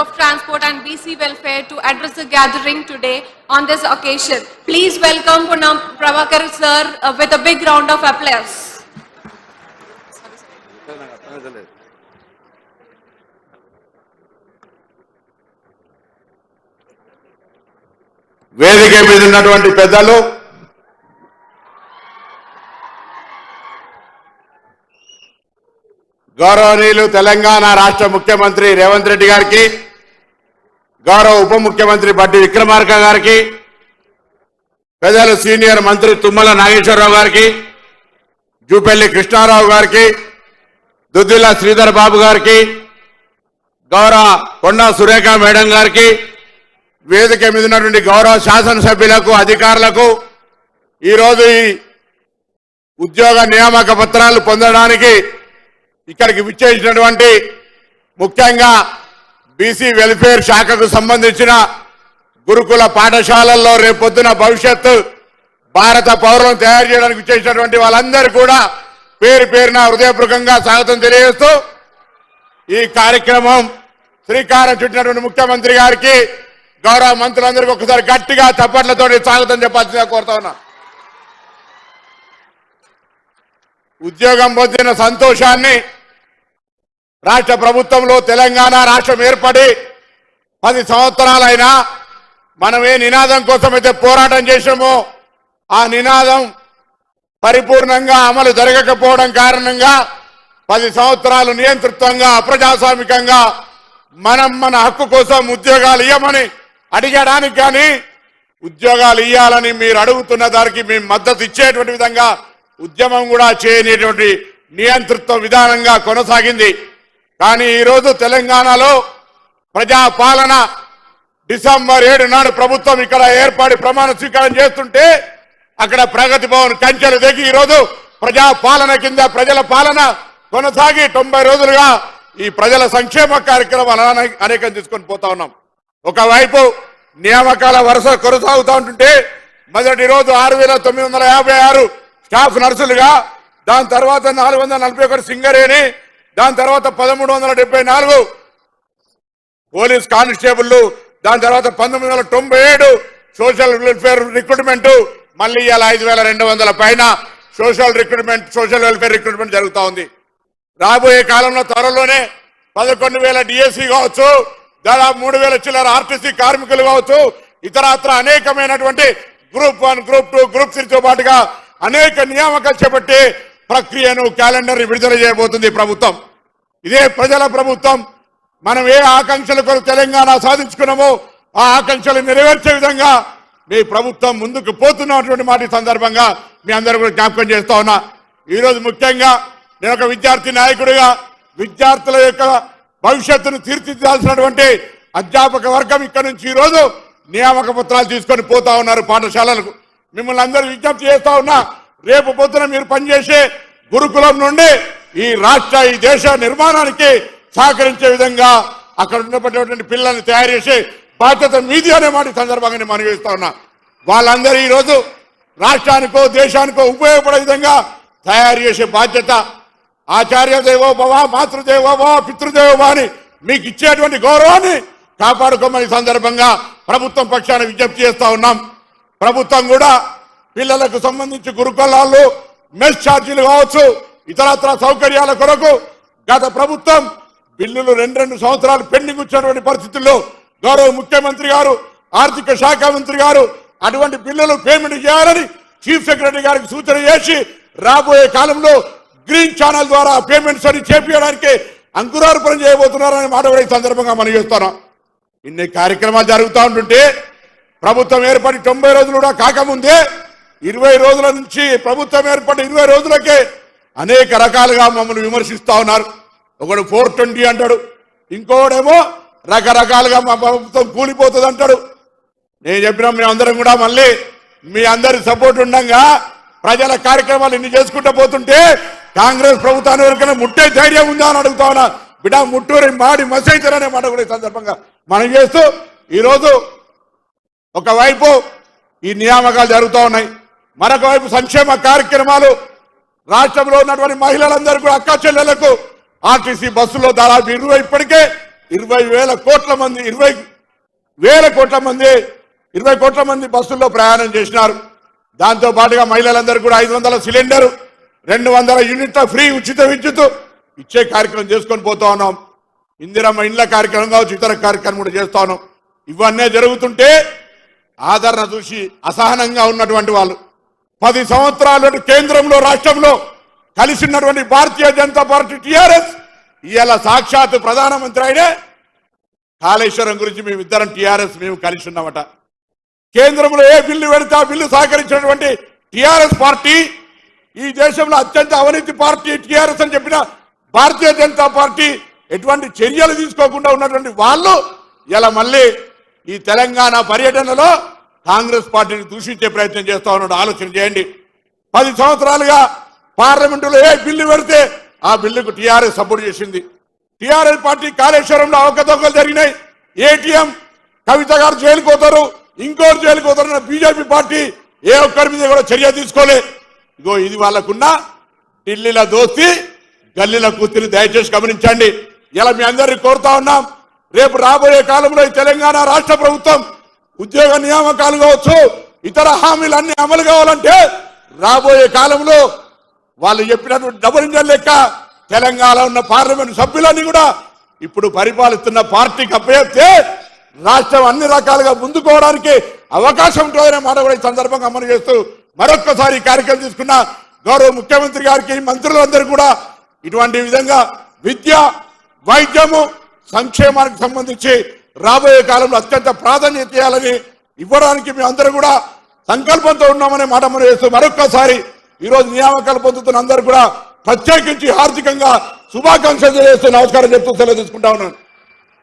of Transport and BC Welfare to address the gathering today on this occasion. Please welcome Punnam Prabhakar sir with a big round of applause. వేదిక మీద ఉన్నటువంటి పెద్దలు, గౌరవనీయులు తెలంగాణ రాష్ట్ర ముఖ్యమంత్రి రేవంత్ రెడ్డి గారికి, గౌరవ ఉప ముఖ్యమంత్రి బట్టి విక్రమార్క గారికి, పెద్దలు సీనియర్ మంత్రి తుమ్మల నాగేశ్వరరావు గారికి, జూపల్లి కృష్ణారావు గారికి, దుద్దిల్ల శ్రీధర్ బాబు గారికి, గౌరవ కొండా సురేఖ మేడం గారికి, వేదిక మీద ఉన్నటువంటి గౌరవ శాసనసభ్యులకు, అధికారులకు, ఈరోజు ఈ ఉద్యోగ నియామక పత్రాలు పొందడానికి ఇక్కడికి విచ్చేసినటువంటి ముఖ్యంగా బీసీ వెల్ఫేర్ శాఖకు సంబంధించిన గురుకుల పాఠశాలల్లో రేపొద్దున భవిష్యత్తు భారత పౌరులను తయారు చేయడానికి విచ్చేసినటువంటి వాళ్ళందరూ కూడా పేరు పేరున హృదయపూర్వకంగా స్వాగతం తెలియజేస్తూ ఈ కార్యక్రమం శ్రీకారం చుట్టినటువంటి ముఖ్యమంత్రి గారికి, గౌరవ మంత్రులందరికీ ఒకసారి గట్టిగా చప్పట్లతో స్వాగతం చెప్పాల్సిందిగా కోరుతా ఉన్నా. ఉద్యోగం పొందిన సంతోషాన్ని రాష్ట్ర ప్రభుత్వంలో తెలంగాణ రాష్ట్రం ఏర్పడి 10 సంవత్సరాలైనా మనం ఏ నినాదం కోసమైతే పోరాటం చేసామో ఆ నినాదం పరిపూర్ణంగా అమలు జరగకపోవడం కారణంగా 10 సంవత్సరాలు నియంతృత్వంగా అప్రజాస్వామికంగా మనం మన హక్కు కోసం ఉద్యోగాలు ఇవ్వమని అడిగడానికి కానీ ఉద్యోగాలు ఇవ్వాలని మీరు అడుగుతున్న దానికి మేము మద్దతు ఇచ్చేటువంటి విధంగా ఉద్యమం కూడా చేయనేటువంటి నియంతృత్వ విధానంగా కొనసాగింది. కానీ ఈరోజు తెలంగాణలో ప్రజాపాలన డిసెంబర్ 7 నాడు ప్రభుత్వం ఇక్కడ ఏర్పడి ప్రమాణ స్వీకారం చేస్తుంటే అక్కడ ప్రగతి భవన్ కంచెలు దిగి ఈరోజు ప్రజాపాలన కింద ప్రజల పాలన కొనసాగి 90 రోజులుగా ఈ ప్రజల సంక్షేమ కార్యక్రమాలు అనేకం తీసుకొని పోతా ఉన్నాం. ఒకవైపు నియామకాల వరుస కొనసాగుతూ ఉంటుంటే మొదటి రోజు 6,956 స్టాఫ్ నర్సులుగా, దాని తర్వాత 441 సింగరేణి, దాని తర్వాత 1374 పోలీస్ కానిస్టేబుల్, దాని తర్వాత 1997 సోషల్ వెల్ఫేర్ రిక్రూట్మెంట్, మళ్ళీ ఇలా 5,200 పైన social recruitment, social welfare recruitment జరుగుతూ ఉంది. రాబోయే కాలంలో త్వరలోనే 11,000 డిఎస్సీ కావచ్చు, దాదాపు 3,000 చిల్లర ఆర్టీసీ కార్మికులు కావచ్చు, ఇతరత్ర అనేకమైనటువంటి గ్రూప్ 1, గ్రూప్ 2, గ్రూప్ 3తో పాటుగా అనేక నియామకాలు చేపట్టి ప్రక్రియను క్యాలెండర్ విడుదల చేయబోతుంది ప్రభుత్వం. ఇదే ప్రజల ప్రభుత్వం. మనం ఏ ఆకాంక్షల కొరకు తెలంగాణ సాధించుకున్నామో ఆ ఆకాంక్షలు నెరవేర్చే విధంగా మీ ప్రభుత్వం ముందుకు పోతున్నటువంటి మాట సందర్భంగా మీ అందరూ కూడా జ్ఞాపకం చేస్తా ఉన్నా. ఈరోజు ముఖ్యంగా నేను ఒక విద్యార్థి నాయకుడిగా విద్యార్థుల యొక్క భవిష్యత్తును తీర్చిదిద్దాల్సినటువంటి అధ్యాపక వర్గం ఇక్కడ నుంచి ఈరోజు నియామక పత్రాలు తీసుకొని పోతా ఉన్నారు పాఠశాలలకు. మిమ్మల్ని అందరూ విజ్ఞప్తి చేస్తా ఉన్నా, రేపు పొద్దున మీరు పనిచేసే గురుకులం నుండి ఈ రాష్ట్ర, ఈ దేశ నిర్మాణానికి సహకరించే విధంగా అక్కడ ఉన్నటువంటి పిల్లల్ని తయారు చేసే బాధ్యత మీది అనే మాట సందర్భంగా నేను మనవి చేస్తా ఉన్నా. వాళ్ళందరూ ఈరోజు రాష్ట్రానికో దేశానికో ఉపయోగపడే విధంగా తయారు చేసే బాధ్యత ఆచార్య దేవోభవ, మాతృదేవోభవ, పితృదేవోభవ అని మీకు ఇచ్చేటువంటి గౌరవాన్ని కాపాడుకోమని సందర్భంగా ప్రభుత్వం పక్షాన విజ్ఞప్తి చేస్తా ఉన్నాం. ప్రభుత్వం కూడా పిల్లలకు సంబంధించి గురుకులాల్లో మెస్ ఛార్జీలు కావచ్చు, ఇతరత్ర సౌకర్యాల కొరకు గత ప్రభుత్వం బిల్లులు 2 సంవత్సరాలు పెండింగ్ వచ్చినటువంటి పరిస్థితుల్లో గౌరవ ముఖ్యమంత్రి గారు, ఆర్థిక శాఖ మంత్రి గారు అటువంటి బిల్లులు పేమెంట్ చేయాలని చీఫ్ సెక్రటరీ గారికి సూచన చేసి రాబోయే కాలంలో గ్రీన్ ఛానల్ ద్వారా పేమెంట్స్ అని చేపించడానికి అంకురార్పణ చేయబోతున్నారని మాట కూడా ఈ సందర్భంగా మనం చేస్తున్నాం. ఇన్ని కార్యక్రమాలు జరుగుతూ ఉంటుంటే ప్రభుత్వం ఏర్పడి 90 రోజులు కూడా కాకముందే 20 రోజుల నుంచి ప్రభుత్వం ఏర్పడి 20 రోజులకే అనేక రకాలుగా మమ్మల్ని విమర్శిస్తూ ఉన్నారు. ఒకడు 420 అంటాడు, ఇంకోడేమో రకరకాలుగా మా ప్రభుత్వం కూలిపోతుంది అంటాడు. నేను చెప్పినా మీ అందరం కూడా మళ్ళీ మీ అందరి సపోర్ట్ ఉండగా ప్రజల కార్యక్రమాలు ఇన్ని చేసుకుంటూ పోతుంటే కాంగ్రెస్ ప్రభుత్వాన్ని ఎవరికైనా ముట్టే ధైర్యం ఉందా అని అడుగుతా ఉన్నా. బిడ్డ ముట్టూరి మాడి మసైతారనే మాట కూడా ఈ సందర్భంగా మనం చేస్తూ ఈరోజు ఒకవైపు ఈ నియామకాలు జరుగుతూ ఉన్నాయి, మరొక వైపు సంక్షేమ కార్యక్రమాలు రాష్ట్రంలో ఉన్నటువంటి మహిళలందరూ కూడా అక్క చెల్లెలకు ఆర్టీసీ బస్సులో దాదాపు 20 ఇప్పటికే 20,000 కోట్ల మంది 20 కోట్ల మంది బస్సుల్లో ప్రయాణం చేసినారు. దాంతో పాటుగా మహిళలందరూ కూడా 500 సిలిండర్ 200 యూనిట్ల ఫ్రీ ఉచిత విద్యుత్ ఇచ్చే కార్యక్రమం చేసుకొని పోతా ఉన్నాం. ఇందిరమ్మ ఇండ్ల కార్యక్రమం కావచ్చు, ఇతర కార్యక్రమం కూడా చేస్తా ఉన్నాం. ఇవన్నీ జరుగుతుంటే ఆదరణ చూసి అసహనంగా ఉన్నటువంటి వాళ్ళు 10 సంవత్సరాలు కేంద్రంలో రాష్ట్రంలో కలిసి ఉన్నటువంటి భారతీయ జనతా పార్టీ టిఆర్ఎస్ ఇవాళ సాక్షాత్ ప్రధానమంత్రి అయినే కాళేశ్వరం గురించి మేమిద్దరం టిఆర్ఎస్ మేము కలిసి ఉన్నామట. కేంద్రంలో ఏ బిల్లు పెడితే ఆ బిల్లు సహకరించినటువంటి టిఆర్ఎస్ పార్టీ, ఈ దేశంలో అత్యంత అవినీతి పార్టీ టిఆర్ఎస్ అని చెప్పిన భారతీయ జనతా పార్టీ ఎటువంటి చర్యలు తీసుకోకుండా ఉన్నటువంటి వాళ్ళు ఇలా మళ్ళీ ఈ తెలంగాణ పర్యటనలో కాంగ్రెస్ పార్టీని దూషించే ప్రయత్నం చేస్తా ఉన్నాడు. ఆలోచన చేయండి. 10 సంవత్సరాలుగా పార్లమెంటులో ఏ బిల్లు పెడితే ఆ బిల్లుకు టిఆర్ఎస్ సపోర్ట్ చేసింది. టిఆర్ఎస్ పార్టీ కాళేశ్వరంలో అవకతవకలు జరిగినాయి. ఏటీఎం కవిత గారు జైలుకు పోతారు, ఇంకోరు జైలుకు పోతారన్న బీజేపీ పార్టీ ఏ ఒక్కరి మీద కూడా చర్య తీసుకోలే. ఇగో ఇది వాళ్ళకున్న ఢిల్లీల దోస్తి గల్లీల కూతురు. దయచేసి గమనించండి. ఇలా మీ అందరినీ కోరుతా ఉన్నాం, రేపు రాబోయే కాలంలో ఈ తెలంగాణ రాష్ట్ర ప్రభుత్వం ఉద్యోగ నియామకాలు కావచ్చు, ఇతర హామీలన్నీ అమలు కావాలంటే రాబోయే కాలంలో వాళ్ళు చెప్పినటువంటి డబుల్ ఇంజన్ లెక్క తెలంగాణలో ఉన్న పార్లమెంట్ సభ్యులన్నీ కూడా ఇప్పుడు పరిపాలిస్తున్న పార్టీకి అప్పచెప్తే రాష్ట్రం అన్ని రకాలుగా ముందుకోవడానికి అవకాశం ఉంటుందనే మాట కూడా ఈ సందర్భంగా అమలు చేస్తూ మరొక్కసారి ఈ కార్యక్రమం తీసుకున్న గౌరవ ముఖ్యమంత్రి గారికి, మంత్రులందరూ కూడా ఇటువంటి విధంగా విద్య, వైద్యము, సంక్షేమానికి సంబంధించి రాబోయే కాలంలో అత్యంత ప్రాధాన్యత ఇవ్వాలని ఇవ్వడానికి మేము అందరూ కూడా సంకల్పంతో ఉన్నామనే మాట మనం చేస్తూ మరొక్కసారి ఈరోజు నియామకాలు పొందుతున్న అందరూ కూడా ప్రత్యేకించి ఆర్థికంగా శుభాకాంక్షలు చేస్తూ నమస్కారం చెప్తూ సెలవు తీసుకుంటా ఉన్నాను.